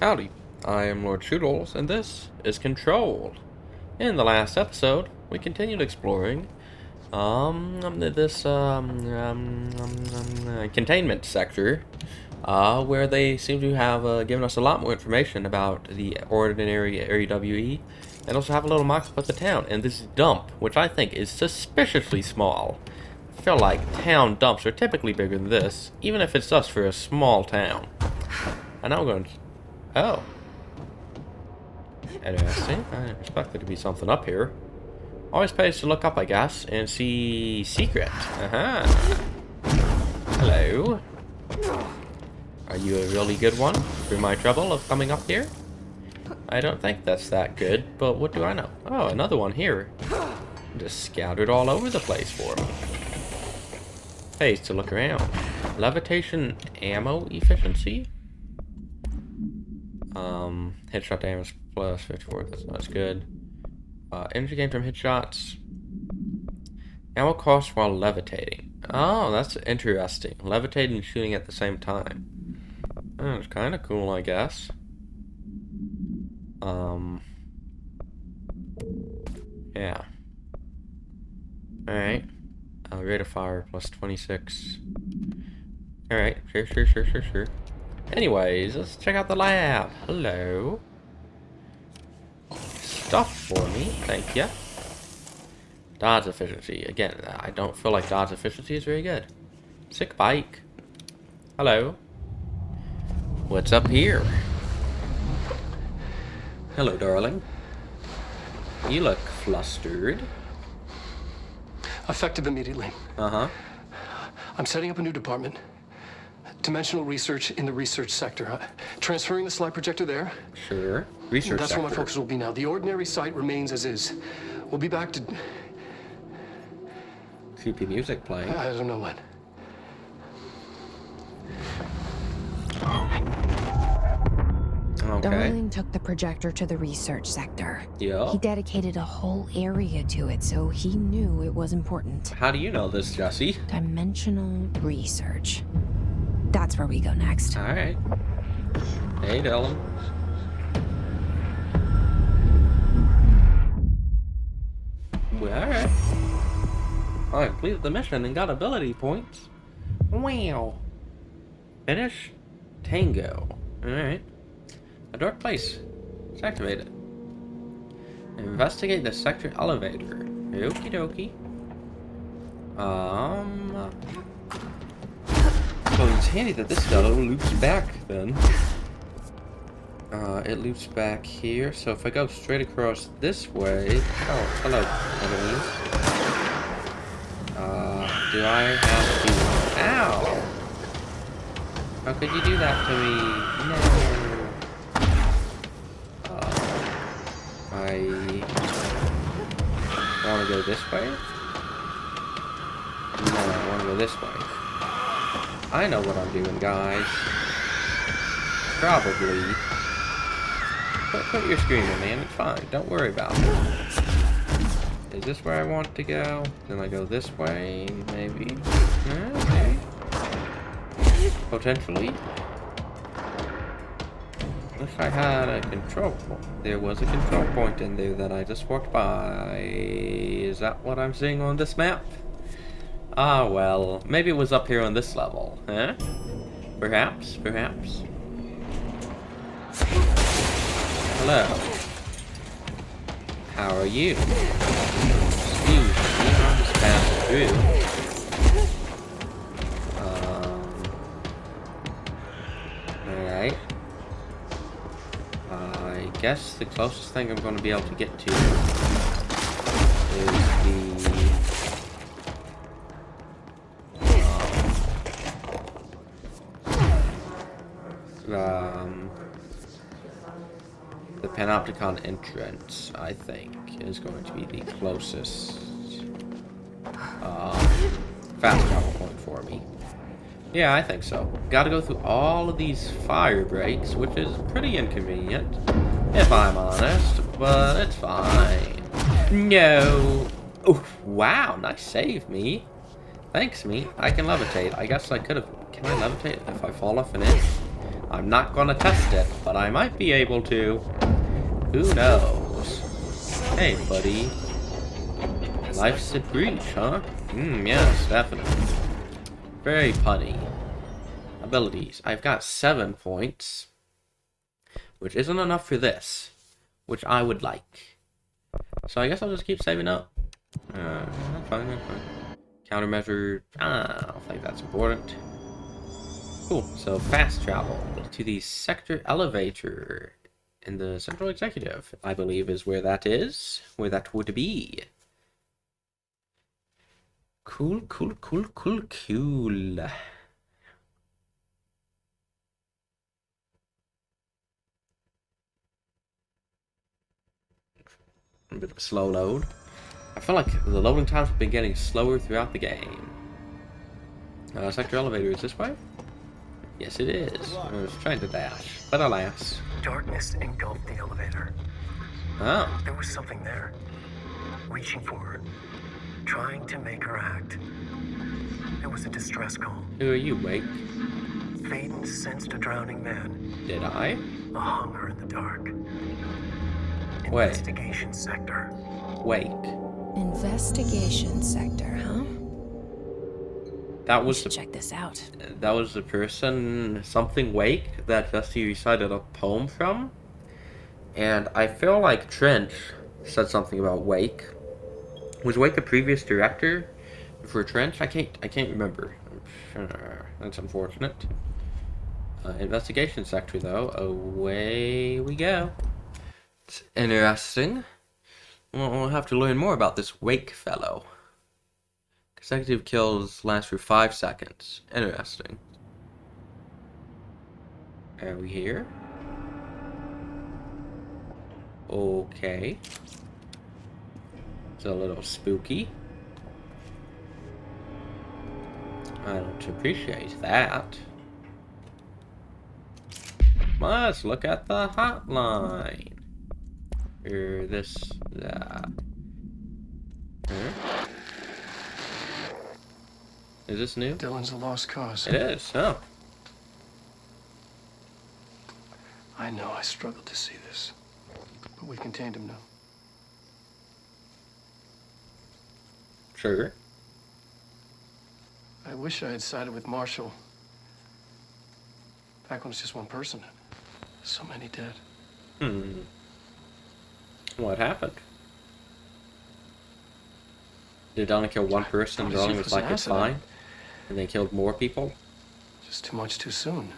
Howdy, I am LordChoodles, and this is Control. In the last episode, we continued exploring this containment sector, where they seem to have given us a lot more information about the ordinary AWE, and also have a little mock-up of the town, and this dump, which I think is suspiciously small. I feel like town dumps are typically bigger than this, even if it's just for a small town. And now we're going to... Oh. Interesting. I didn't expect there to be something up here. Always pays to look up, I guess, and see secret. Hello. Are you a really good one for my trouble of coming up here? I don't think that's that good, but what do I know? Oh, another one here. Just scattered all over the place for me. Pays to look around. Levitation ammo efficiency? Headshot damage plus 54, that's good. Energy gain from headshots. Ammo cost while levitating. Oh, that's interesting. Levitating and shooting at the same time. That's kind of cool, I guess. Yeah. Alright. Rate of fire plus 26. Alright, sure. Anyways, let's check out the lab. Hello. Stuff for me, thank you. Dodge efficiency. Again, I don't feel like dodge efficiency is very good. Sick bike. Hello. What's up here? Hello, darling. You look flustered. Effective immediately. Uh-huh. I'm setting up a new department. Dimensional research in the research sector. Transferring the slide projector there. Sure. Research That's sector. where my focus will be now. The ordinary site remains as is. We'll be back to... Creepy music playing. I don't know when. Okay. Darling took the projector to the research sector. Yeah. He dedicated a whole area to it, so he knew it was important. How do you know this, Jesse? Dimensional research. That's where we go next. Alright. Hey, Dylan. Well, alright. I completed the mission and got ability points. Wow. Finish Tango. Alright. A dark place. It's activated. Investigate the sector elevator. Okie dokie. So it's handy that this fellow loops back then. It loops back here, so if I go straight across this way... Oh, hello, enemies. Do I have to... Ow! How could you do that to me? No. I want to go this way? No, I want to go this way. I know what I'm doing, guys. Probably. Quit your screaming, man. It's fine. Don't worry about it. Is this where I want to go? Then I go this way, maybe. Maybe. Potentially. Wish I had a control point. There was a control point in there that I just walked by. Is that what I'm seeing on this map? Ah, well, maybe it was up here on this level, huh? Perhaps. Hello. How are you? Excuse me, I'm just passing through. Alright. I guess the closest thing I'm going to be able to get to is the Panopticon entrance, I think, is going to be the closest fast travel point for me. Yeah, I think so. Gotta go through all of these fire breaks, which is pretty inconvenient, if I'm honest, but it's fine. No! Oh, wow, nice save, me. Thanks, me. I can levitate. I guess I could have... Can I levitate if I fall off an edge? I'm not gonna test it, but I might be able to. Who knows? Hey, buddy. Life's at breach, huh? Yes, definitely. Very punny. Abilities. I've got 7 points, which isn't enough for this, which I would like. So I guess I'll just keep saving up. That's fine, that's fine. Countermeasure. I don't think that's important. Cool. So fast travel to the sector elevator in the Central Executive, I believe, is where that is. Where that would be. Cool, cool, cool, cool, cool. A bit of a slow load. I feel like the loading times have been getting slower throughout the game. Sector elevator is this way? Yes, it is. I was trying to dash, but alas. Darkness engulfed the elevator. Oh. There was something there, reaching for her, trying to make her act. It was a distress call. Who are you, Wake? Faden sensed a drowning man. Did I? A hunger in the dark. Wait. Investigation sector. Wake. Investigation sector, huh? That We was should check this out. that was the person, something Wake, that Dusty recited a poem from. And I feel like Trent said something about Wake. Was Wake a previous director for Trent? I can't remember. That's unfortunate. Investigation sector, though. Away we go. It's interesting. We'll have to learn more about this Wake fellow. Consecutive kills last for 5 seconds. Interesting. Are we here? Okay. It's a little spooky. I don't appreciate that. Let's look at the hotline. Or this, Is this new? Dylan's a lost cause. It is, oh. I know I struggled to see this, but we've contained him now. Sure. I wish I had sided with Marshall. Back when it was just one person. So many dead. What happened? Did Donna kill one person and Donna was like, it's fine? And they killed more people? Just too much too soon.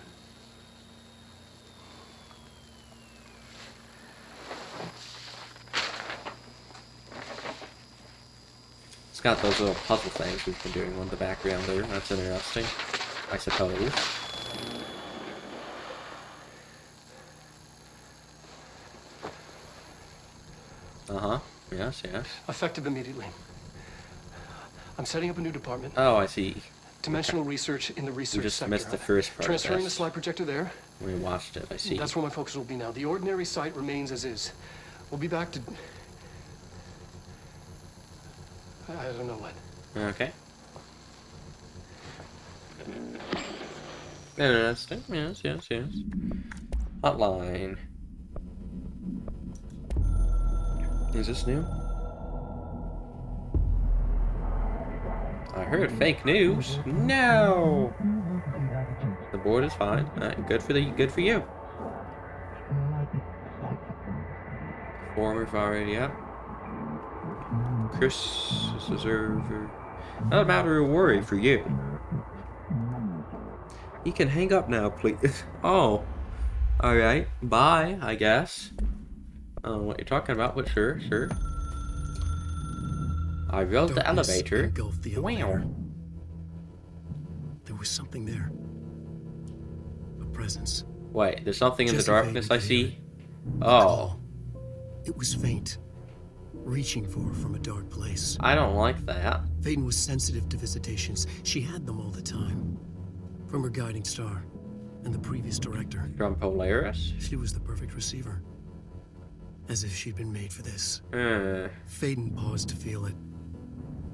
It's got those little puzzle things we've been doing on the background there. That's interesting, I suppose. Uh-huh. Yes, yes. Effective immediately. I'm setting up a new department. Oh, I see. Dimensional research in the research We just sector. missed the first part Transferring of the this. slide projector there. We watched it, I see. That's where my focus will be now. The ordinary site remains as is. We'll be back to... I don't know when. Okay. Interesting. Yes, yes, yes. Hotline. Is this new? I heard fake news. No. The board is fine. Good for you. Former already up. Chris is over. Not a matter of worry for you. You can hang up now, please. Oh. Alright. Bye, I guess. I don't know what you're talking about, but sure. I rode the elevator. Wow. There was something there. A presence. Wait, there's something in the Jesse darkness Faden I see? Oh. It was faint, reaching for her from a dark place. I don't like that. Faden was sensitive to visitations. She had them all the time. From her guiding star and the previous director. From Polaris? She was the perfect receiver. As if she'd been made for this. Hmm. Faden paused to feel it.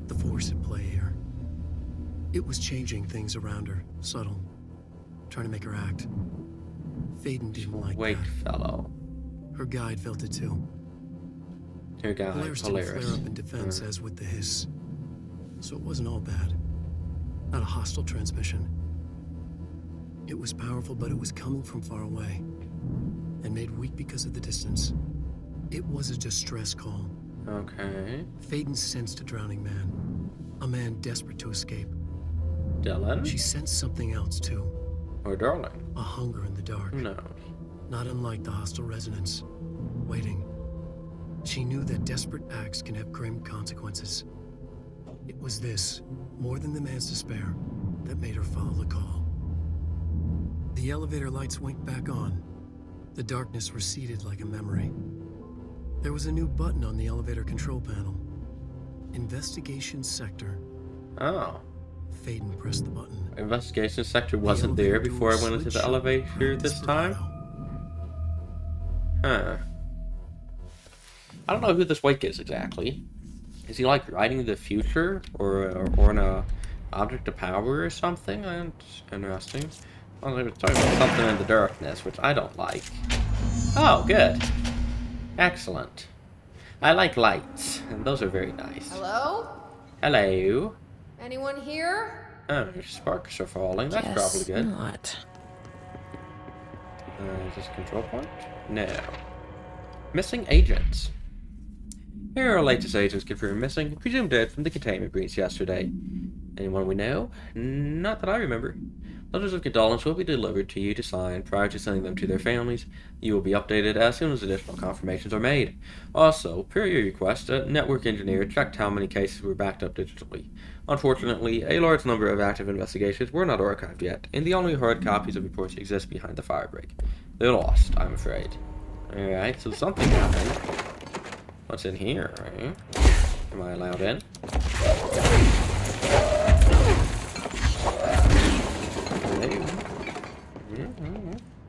The force at play here. It was changing things around her, subtle, trying to make her act. Faden didn't like Wait, that. fellow. Her guide felt it too. Your guy, Polaris didn't flare Polaris. up in defense as with the hiss. So it wasn't all bad. Not a hostile transmission. It was powerful, but it was coming from far away. And made weak because of the distance. It was a distress call. Okay. Faden sensed a drowning man. A man desperate to escape. Dylan? She sensed something else too. Or Darling? A hunger in the dark. Who knows? Not unlike the hostile resonance. Waiting. She knew that desperate acts can have grim consequences. It was this, more than the man's despair, that made her follow the call. The elevator lights winked back on. The darkness receded like a memory. There was a new button on the elevator control panel. Investigation Sector. Oh. Faden pressed the button. Investigation sector wasn't there before I went into the elevator this time? Huh. I don't know who this Wake is exactly. Is he like writing the future? Or an object of power or something? That's interesting. Well, they were talking about something in the darkness, which I don't like. Oh, good. Excellent. I like lights, and those are very nice. Hello? Hello. Anyone here? Oh, sparks are falling. That's Guess probably good. not. Is this a control point? No. Missing agents. Here are latest agents confirmed missing, presumed dead from the containment breach yesterday. Anyone we know? Not that I remember. Letters of condolence will be delivered to you to sign prior to sending them to their families. You will be updated as soon as additional confirmations are made. Also, per your request, a network engineer checked how many cases were backed up digitally. Unfortunately, a large number of active investigations were not archived yet, and the only hard copies of reports exist behind the firebreak. They're lost, I'm afraid. Alright, so something happened. What's in here, right? Am I allowed in?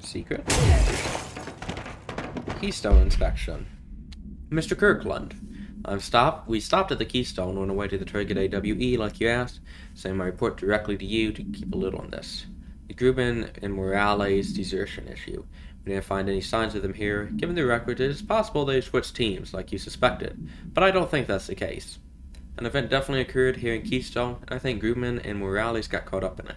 Secret. Keystone inspection. Mr. Kirkland, we stopped at the Keystone on the way to the target AWE like you asked. Send my report directly to you to keep a lid on this. The Grubin and Morales desertion issue. We didn't find any signs of them here. Given the record, it is possible they switched teams like you suspected, but I don't think that's the case. An event definitely occurred here in Keystone, and I think Grubin and Morales got caught up in it.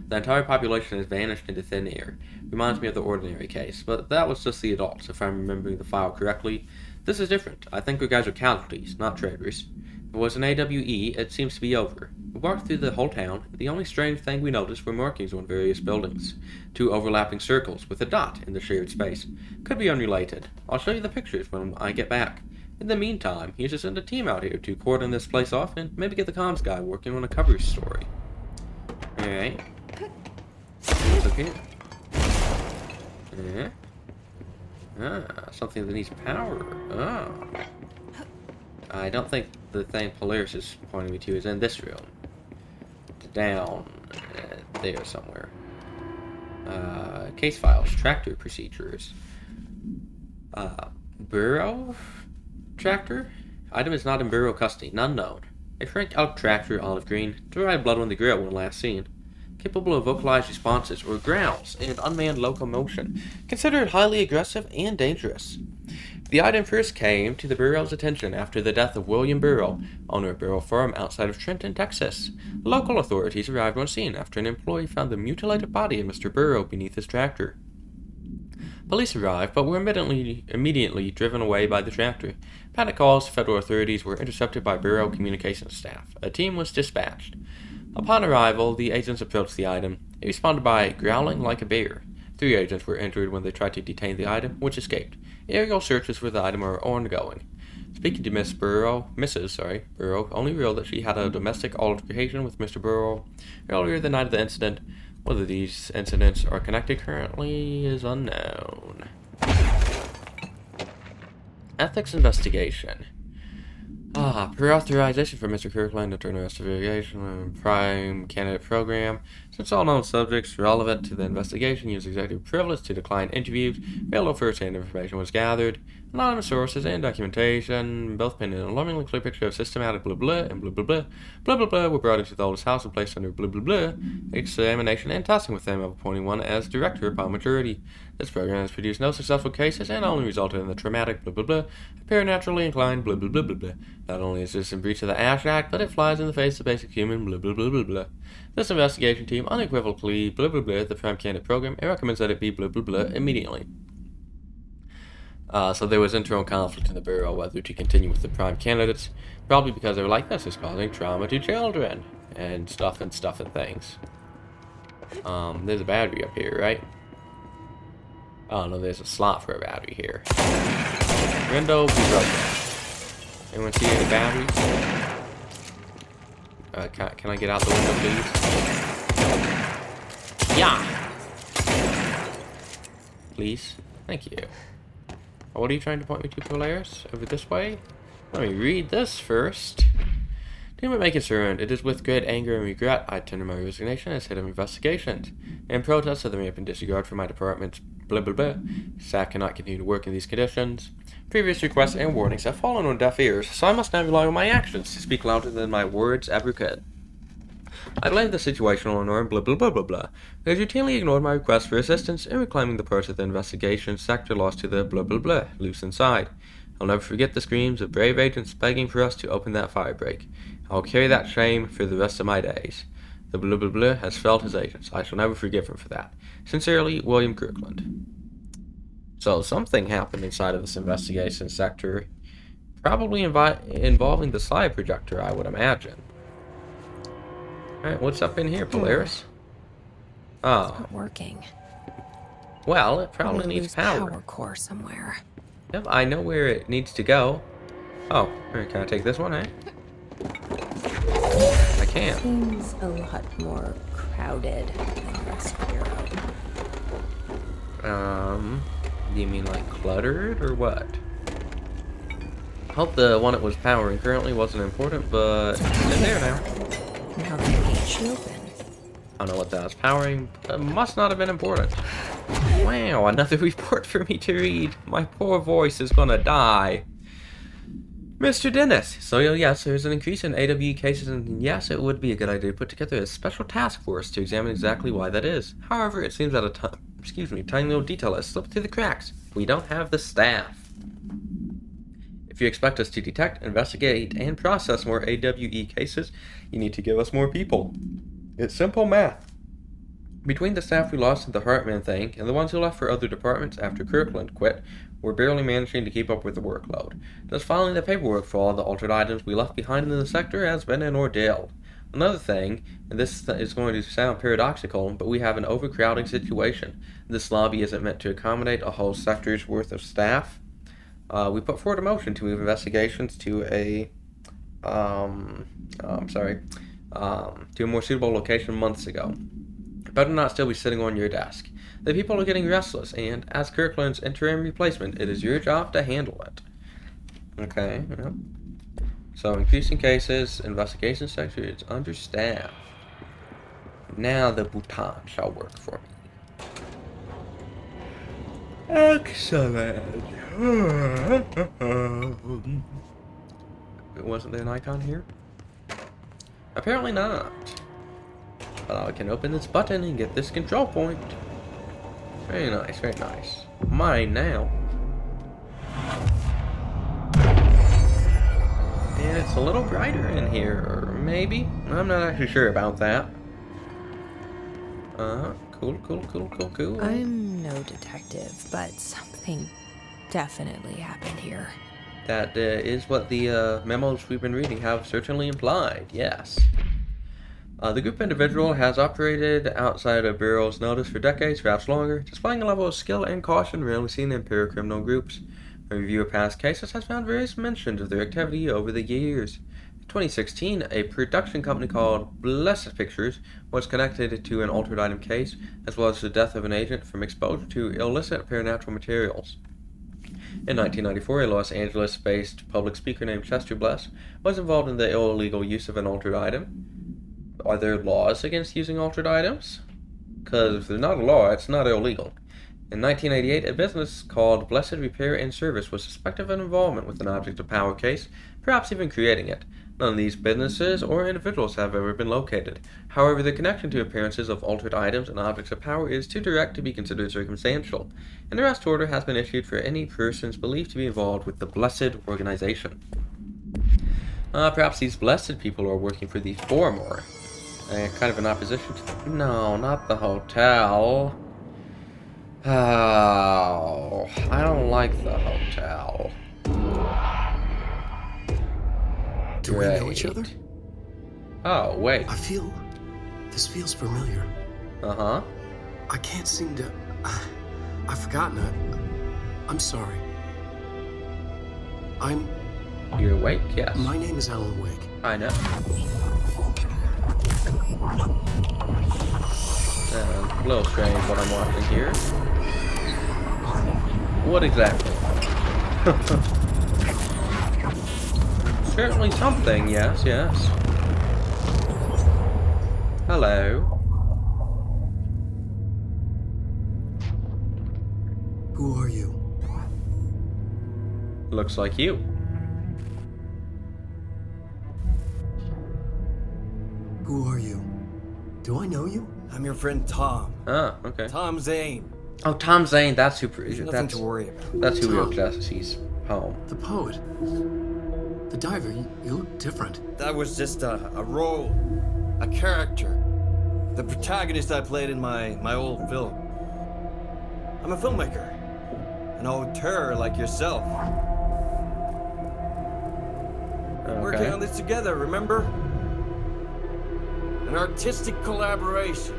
The entire population has vanished into thin air. Reminds me of the Ordinary case, but that was just the adults, if I'm remembering the file correctly. This is different. I think you guys are casualties, not traitors. If it was an AWE, it seems to be over. We walked through the whole town, and the only strange thing we noticed were markings on various buildings. 2 overlapping circles with a dot in the shared space. Could be unrelated. I'll show you the pictures when I get back. In the meantime, you should send a team out here to cordon this place off and maybe get the comms guy working on a cover story. Alright. What's up here? Yeah. Something that needs power. Oh. I don't think the thing Polaris is pointing me to is in this room. It's down there somewhere. Case files, tractor procedures. Burrow tractor? Item is not in Burrow custody, none known. A Frank Elk tractor, olive green, derived blood on the grill when last seen. Capable of vocalized responses or growls and unmanned locomotion. Considered highly aggressive and dangerous. The item first came to the Burrow's attention after the death of William Burrow, owner of Burrow Farm outside of Trenton, Texas. Local authorities arrived on scene after an employee found the mutilated body of Mr. Burrow beneath his tractor. Police arrived, but were immediately driven away by the tractor. Panic calls to federal authorities were intercepted by Burrow communications staff. A team was dispatched. Upon arrival, the agents approached the item. It responded by growling like a bear. 3 agents were injured when they tried to detain the item, which escaped. Aerial searches for the item are ongoing. Speaking to Mrs. Burrow only revealed that she had a domestic altercation with Mr. Burrow earlier the night of the incident. Whether these incidents are connected currently is unknown. Ethics investigation. Pre-authorization for Mr. Kirkland to turn investigation and prime candidate program. Since all known subjects relevant to the investigation use executive privilege to decline interviews, very little first-hand information was gathered. Anonymous sources and documentation, both painted an alarmingly clear picture of systematic blah blah and blah blah blah. Blah blah blah were brought into the oldest house and placed under blah blah blah examination and testing with the aim of appointing one as director upon maturity. This program has produced no successful cases and only resulted in the traumatic blah blah blah, apparently inclined blah blah blah blah blah. Not only is this in breach of the Ash Act, but it flies in the face of basic human blah blah blah blah blah. This investigation team unequivocally blah blah blah the prime candidate program and recommends that it be blah blah blah immediately. So there was internal conflict in the Bureau whether to continue with the prime candidates, probably because they were like, this is causing trauma to children, and stuff and things. There's a battery up here, right? Oh no, there's a slot for a battery here. Window be broken. Anyone see any batteries? Can I get out the window, please? Yeah! Please? Thank you. What are you trying to point me to, Polaris? Over this way? Let me read this first. To my concerned, it is with great anger and regret I tender my resignation as head of investigations. In protest of the rampant disregard for my department's blah blah blah, staff cannot continue to work in these conditions. Previous requests and warnings have fallen on deaf ears, so I must now rely on my actions to speak louder than my words ever could. I blame the situation on Norm blah blah blah blah blah, who has routinely ignored my requests for assistance in reclaiming the parts of the investigation sector lost to the blah blah blah loose inside. I'll never forget the screams of brave agents begging for us to open that firebreak. I will carry that shame for the rest of my days. The blah blah blah has failed his agents. I shall never forgive him for that. Sincerely, William Kirkland. So something happened inside of this investigation sector, probably involving the slide projector, I would imagine. Alright, what's up in here, Polaris? Oh. It's not working. Well, it probably needs power. Power core somewhere. Yep, I know where it needs to go. Oh, alright, can I take this one, eh? I can. Seems a lot more crowded than Rescue. Do you mean like cluttered or what? Hope the one it was powering currently wasn't important, but it's in there now. Now the gate should open. I don't know what that was powering. It must not have been important. Wow, another report for me to read. My poor voice is gonna die. Mr. Dennis, so yes, there's an increase in AWE cases, and yes, it would be a good idea to put together a special task force to examine exactly why that is. However, it seems that a tiny little detail has slipped through the cracks. We don't have the staff. If you expect us to detect, investigate, and process more AWE cases, you need to give us more people. It's simple math. Between the staff we lost in the Hartman thing and the ones who left for other departments after Kirkland quit, we're barely managing to keep up with the workload. Just filing the paperwork for all the altered items we left behind in the sector has been an ordeal. Another thing, and this is going to sound paradoxical, but we have an overcrowding situation. This lobby isn't meant to accommodate a whole sector's worth of staff. We put forward a motion to move investigations to a more suitable location months ago. It better not still be sitting on your desk. The people are getting restless, and as Kirkland's interim replacement, it is your job to handle it. Okay, yep. So increasing cases, investigation sector is understaffed. Now the bouton shall work for me. Excellent. Wasn't there an icon here? Apparently not. But I can open this button and get this control point. Very nice, very nice. Mine now. And it's a little brighter in here, or maybe? I'm not actually sure about that. Cool. I'm no detective, but something definitely happened here. That is what the memos we've been reading have certainly implied, yes. The group individual has operated outside of Bureau's notice for decades, perhaps longer, displaying a level of skill and caution rarely seen in pure criminal groups. A review of past cases has found various mentions of their activity over the years. In 2016, a production company called Blessed Pictures was connected to an altered item case, as well as the death of an agent from exposure to illicit paranormal materials. In 1994, a Los Angeles-based public speaker named Chester Bless was involved in the illegal use of an altered item. Are there laws against using altered items? Because if there's not a law, it's not illegal. In 1988, a business called Blessed Repair and Service was suspected of involvement with an object of power case, perhaps even creating it. None of these businesses or individuals have ever been located. However, the connection to appearances of altered items and objects of power is too direct to be considered circumstantial. An arrest order has been issued for any persons believed to be involved with the Blessed organization. Perhaps these blessed people are working for the Former. Kind of in opposition to them. No, not the hotel. Oh, I don't like the hotel. Do we know each other? Oh, wait. This feels familiar. Uh-huh. I can't seem to... I've forgotten it. I'm sorry. You're awake? Yes. My name is Alan Wake. I know. A little strange what I'm watching here. What exactly? Certainly something, yes, yes. Hello. Who are you? Looks like you. Who are you? Do I know you? I'm your friend Tom. Ah, okay. Tom Zane. Oh, Tom Zane, that's who... There's nothing to worry about. That's who Tom. wrote Jesse's poem. The poet. The diver. You look different. That was just a role. A character. The protagonist I played in my old film. I'm a filmmaker. An auteur like yourself. We're working on this together, remember? An artistic collaboration.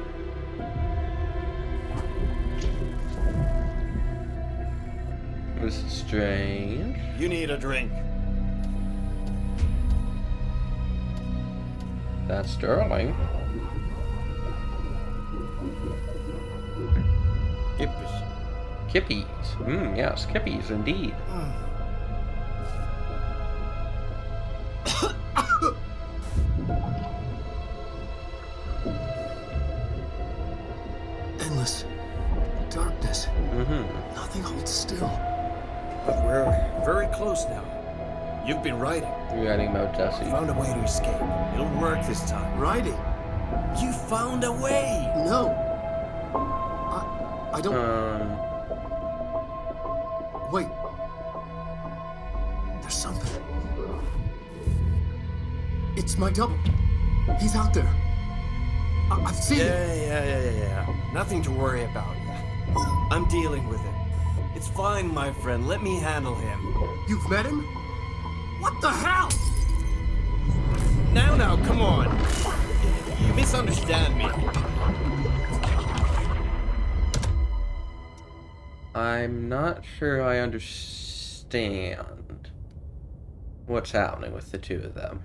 This is strange. You need a drink. That's Sterling. Kippers. Kippies. Yes, Kippies indeed. Endless darkness. Mm-hmm. Nothing holds still. But we're very close now. You've been writing. Writing about Jesse. Found a way to escape. It'll work this time. Writing? You found a way! No. I don't... Wait. There's something. It's my double. He's out there. I've seen him. Yeah. Nothing to worry about. I'm dealing with it. It's fine, my friend. Let me handle him. You've met him? What the hell? Now, come on. You misunderstand me. I'm not sure I understand what's happening with the two of them.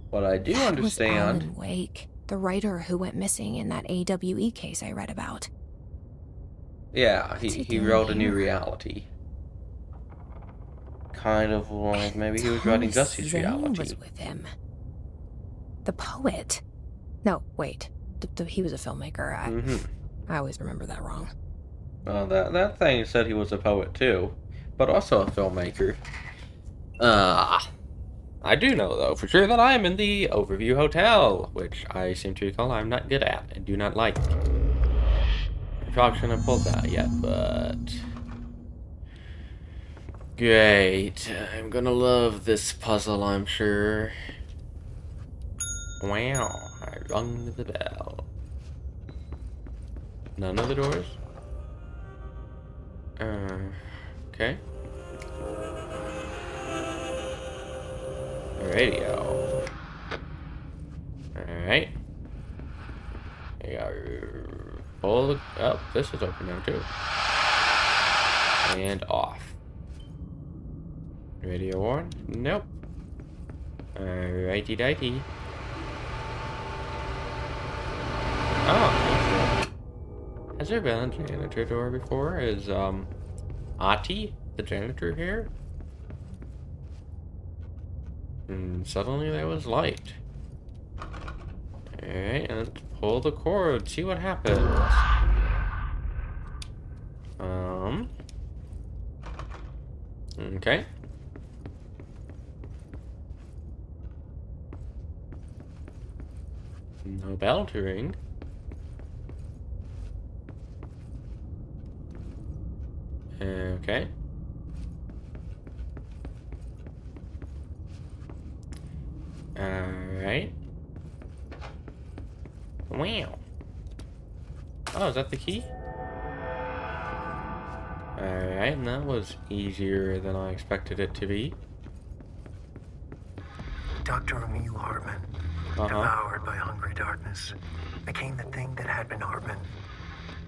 What I do That was understand... Alan Wake, the writer who went missing in that AWE case I read about. Yeah, What's he doing wrote a new here? reality. Kind of like maybe he was writing Tom Jesse's Zane reality. was with him. The poet. No, wait. He was a filmmaker. I always remember that wrong. Well, that thing said he was a poet too, but also a filmmaker. I do know, though, for sure that I am in the Overview Hotel, which I seem to recall I'm not good at and do not like. I probably shouldn't have pulled that yet, but... Great. I'm gonna love this puzzle, I'm sure. Wow, I rung the bell. None of the doors? Okay. Radio. Alright. Pull the... Oh, this is open now too. And off. Radio on? Nope. Alrighty dighty. Oh, has there been a janitor door before? Is, Ati? the janitor here? And suddenly there was light. Alright, and let's pull the cord, see what happens. Okay. No bell to ring. Okay. Alright. Wow. Oh, is that the key? Alright, and that was easier than I expected it to be. Dr. Emil Hartman, devoured by hungry darkness, became the thing that had been Hartman.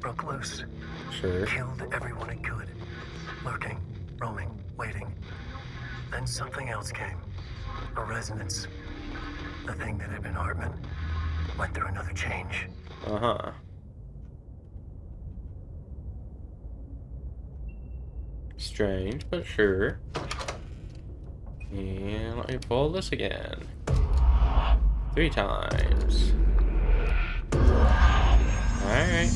Broke loose, Sure. killed everyone it could, lurking, roaming, waiting. Then something else came. A resonance. The thing that had been Hartman went through another change. Uh-huh. Strange, but sure. And let me pull this again. 3 times. Alright.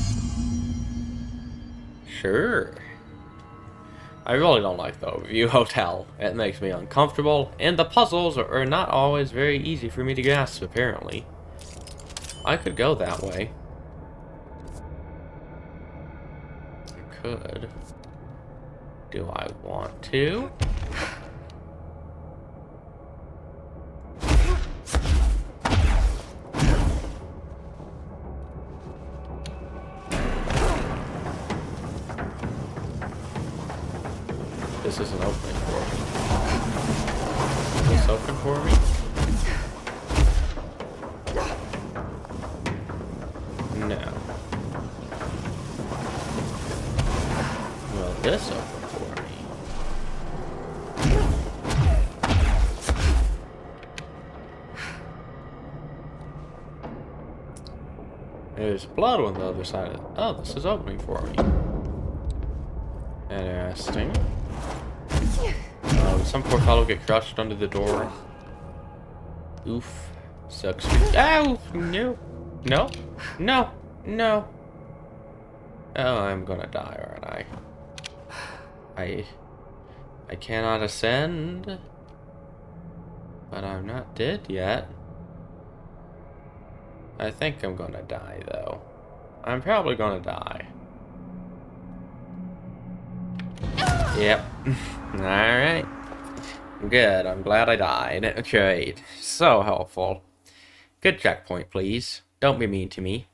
Sure. I really don't like the Overview Hotel. It makes me uncomfortable, and the puzzles are not always very easy for me to grasp, apparently. I could go that way. I could. Do I want to? This isn't opening for me. Is this open for me? No. Well, this open for me. There's blood on the other side of it. Oh, this is opening for me. Interesting. Some poor fellow get crushed under the door. Oof. Sucks. Ow! No. No. No. No. Oh, I'm gonna die, aren't I? I cannot ascend. But I'm not dead yet. I think I'm gonna die, though. I'm probably gonna die. Yep. Alright. Good. I'm glad I died. Great. So helpful. Good checkpoint, please. Don't be mean to me.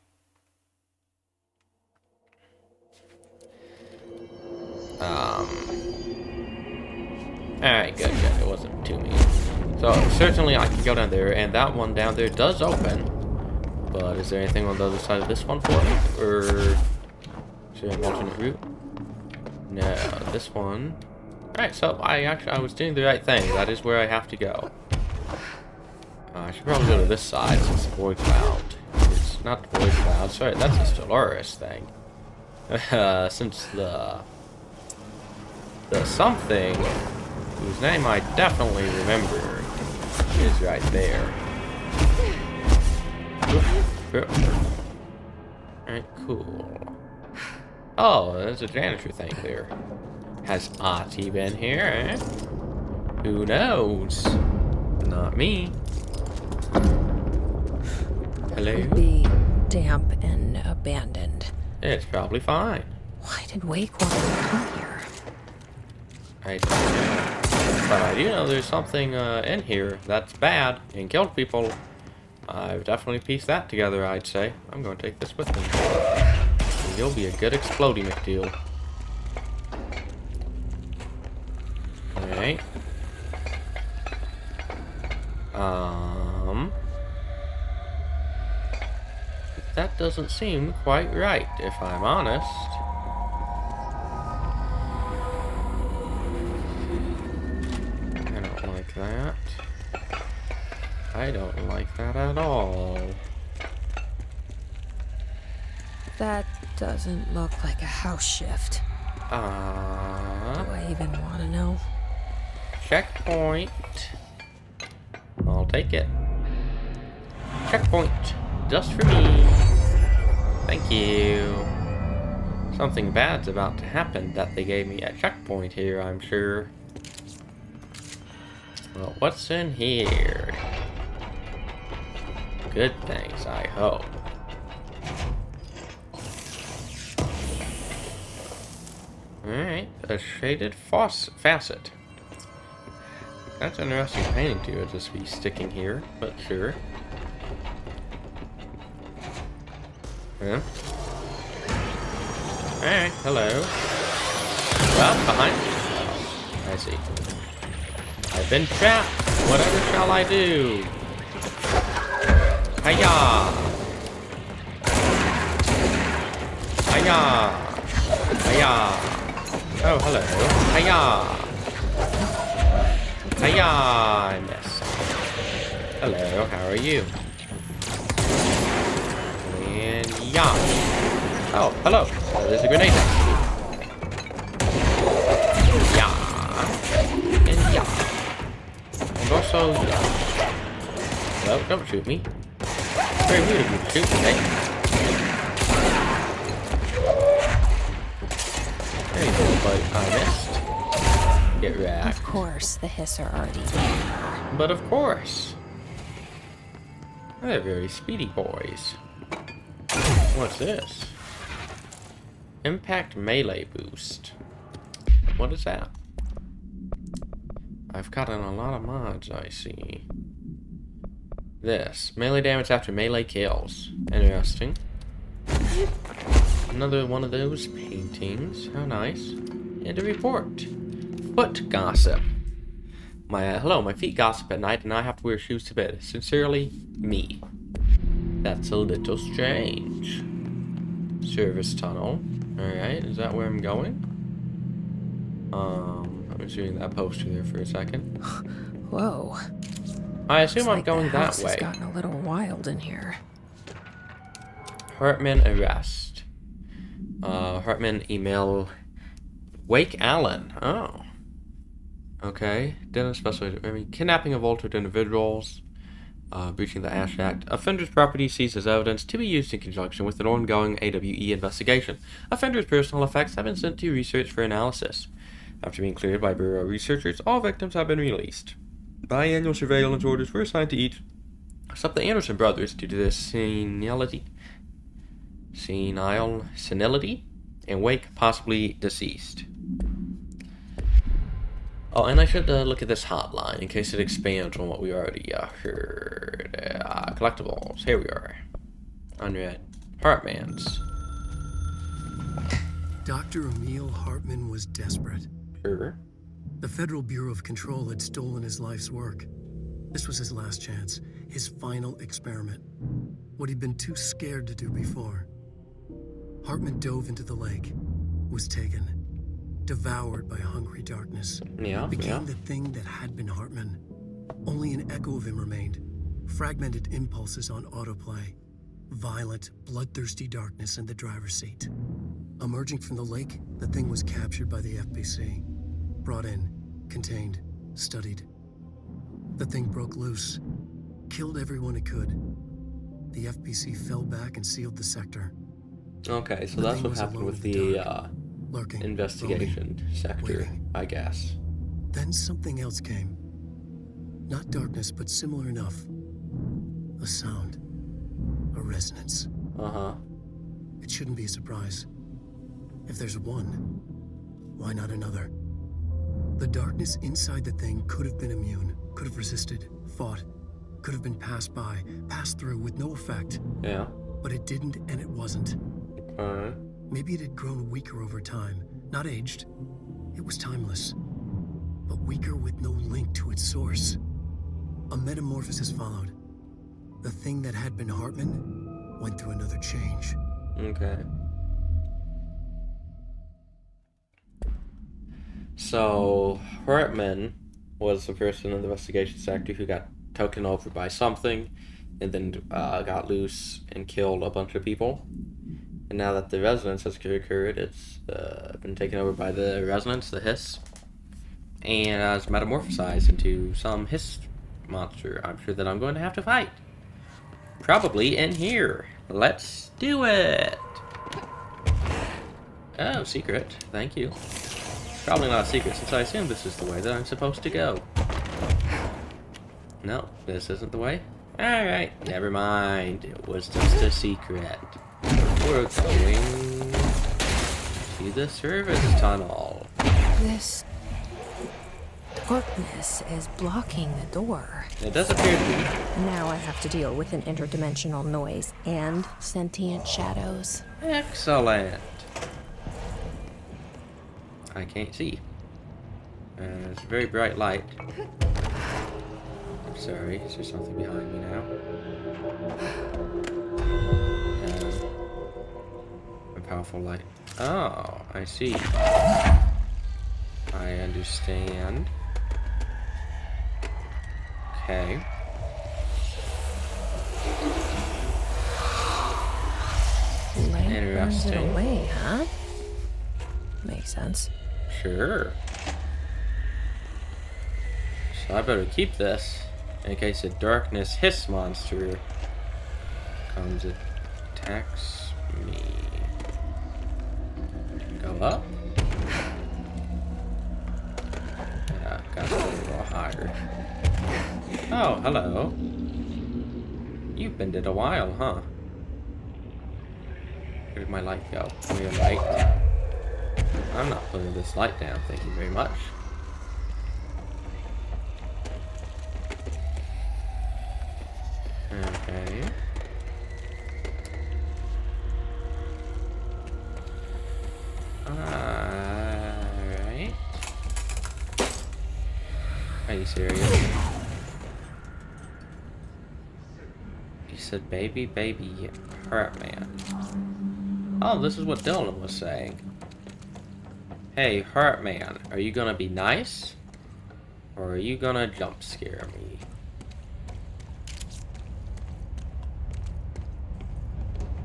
Alright, good. It wasn't too mean. So, certainly I can go down there, and that one down there does open. But is there anything on the other side of this one for me? Or is there an alternate route? No, this one. Alright, so I was doing the right thing. That is where I have to go. I should probably go to this side since the void cloud. It's not the void cloud. Sorry, that's a Stellaris thing. Since the something whose name I definitely remember is right there. Alright, cool. Oh, there's a janitor thing there. Has Artie been here, eh? Who knows? Not me. Hello? Would be damp and abandoned. It's probably fine. Why did Wake want me to come here? I don't know. But I do know there's something in here that's bad and killed people. I've definitely pieced that together, I'd say. I'm going to take this with me. And you'll be a good explodey McDeal. Alright. That doesn't seem quite right, if I'm honest. I don't like that. I don't like that at all. That doesn't look like a house shift. I even want to know? Checkpoint. I'll take it. Checkpoint. Just for me. Thank you. Something bad's about to happen that they gave me a checkpoint here, I'm sure. Well, what's in here? Good things, I hope. Alright, a shaded facet. That's an interesting painting to just be sticking here, but sure. Yeah. Alright, hello. Well, behind me. Oh, I see. I've been trapped. Whatever shall I do? Hiya! Hiya! Hiya! Oh, hello. Hiya! Hiya! I missed. Hello, how are you? And yeah. Oh, hello. Oh, there's a grenade next to me. Yeah. And yeah. And also, yeah. Hello, don't shoot me. Very rude of you to shoot me, eh? There you go, but I missed. Get wrecked. Of course, the hiss are already there. But of course. They're very speedy boys. What's this? Impact melee boost. What is that? I've gotten a lot of mods, I see. This. Melee damage after melee kills. Interesting. Another one of those paintings. How nice. And a report. Foot gossip. Hello, my feet gossip at night and I have to wear shoes to bed. Sincerely, me. That's a little strange. Service tunnel. Alright, is that where I'm going? I was reading that poster there for a second. Whoa. I assume I'm Looks like going the that house way. has gotten a little wild in here. Hartman arrest. Hartman email Wake Allen. Oh. Okay. Didn't specify. Kidnapping of altered individuals. Breaching the Ash Act. Offender's property seized as evidence to be used in conjunction with an ongoing AWE investigation. Offender's personal effects have been sent to research for analysis. After being cleared by Bureau researchers, all victims have been released. Biannual surveillance orders were assigned to each, except the Anderson brothers, due to their senility, and Wake possibly deceased. Oh, and I should look at this hotline in case it expands on what we already heard. Collectibles. Here we are. Unread. Hartman's. Dr. Emil Hartman was desperate. Sure. The Federal Bureau of Control had stolen his life's work. This was his last chance, his final experiment. What he'd been too scared to do before. Hartman dove into the lake, was taken, devoured by hungry darkness. Became the thing that had been Hartman. Only an echo of him remained, fragmented impulses on autoplay, violent, bloodthirsty darkness in the driver's seat. Emerging from the lake, the thing was captured by the FBC. Brought in, contained, studied. The thing broke loose, killed everyone it could. The FBC fell back and sealed the sector. Okay, so that's what happened with the lurking, investigation roaming, sector, waiting. I guess. Then something else came. Not darkness, but similar enough. A sound. A resonance. Uh-huh. It shouldn't be a surprise. If there's one, why not another? The darkness inside the thing could have been immune, could have resisted, fought, could have been passed by, passed through with no effect. Yeah. But it didn't, and it wasn't. Alright. Maybe it had grown weaker over time, not aged. It was timeless, but weaker with no link to its source. A metamorphosis followed. The thing that had been Hartman went through another change. Okay. So, Hartman was the person in the investigation sector who got taken over by something, and then got loose and killed a bunch of people. And now that the resonance has occurred, it's been taken over by the resonance, the hiss, and has metamorphosized into some hiss monster. I'm sure that I'm going to have to fight. Probably in here. Let's do it! Oh, secret. Thank you. Probably not a secret, since I assume this is the way that I'm supposed to go. No, this isn't the way. Alright, never mind. It was just a secret. We're going to the service tunnel. This darkness is blocking the door. It does appear to be. Now I have to deal with an interdimensional noise and sentient shadows. Excellent. I can't see. It's a very bright light. I'm sorry, is there something behind me now? A powerful light. Oh, I see. I understand. Okay. Light burns it Interesting. away, huh? Makes sense. Sure. So I better keep this in case a darkness hiss monster comes attacks me. Go up. Yeah, gotta go a little higher. Oh, hello. You've been dead a while, huh? Where did my light go? Come here, light. I'm not putting this light down, thank you very much. Okay. Alright. Are you serious? He said, baby, baby, hurt man. Oh, this is what Dylan was saying. Hey, Heart Man, are you gonna be nice? Or are you gonna jump scare me?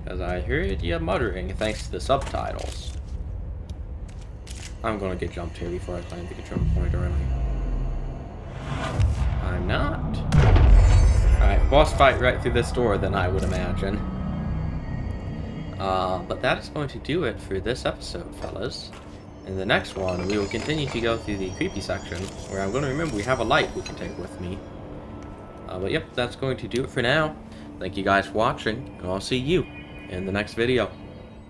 Because I heard you muttering thanks to the subtitles. I'm gonna get jumped here before I find the control point, aren't I? I'm not. Alright, boss fight right through this door, then I would imagine. But that is going to do it for this episode, fellas. In the next one, we will continue to go through the creepy section, where I'm going to remember we have a light we can take with me. But yep, that's going to do it for now. Thank you guys for watching, and I'll see you in the next video.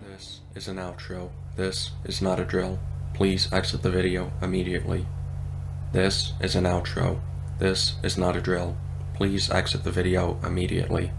This is an outro. This is not a drill. Please exit the video immediately. This is an outro. This is not a drill. Please exit the video immediately.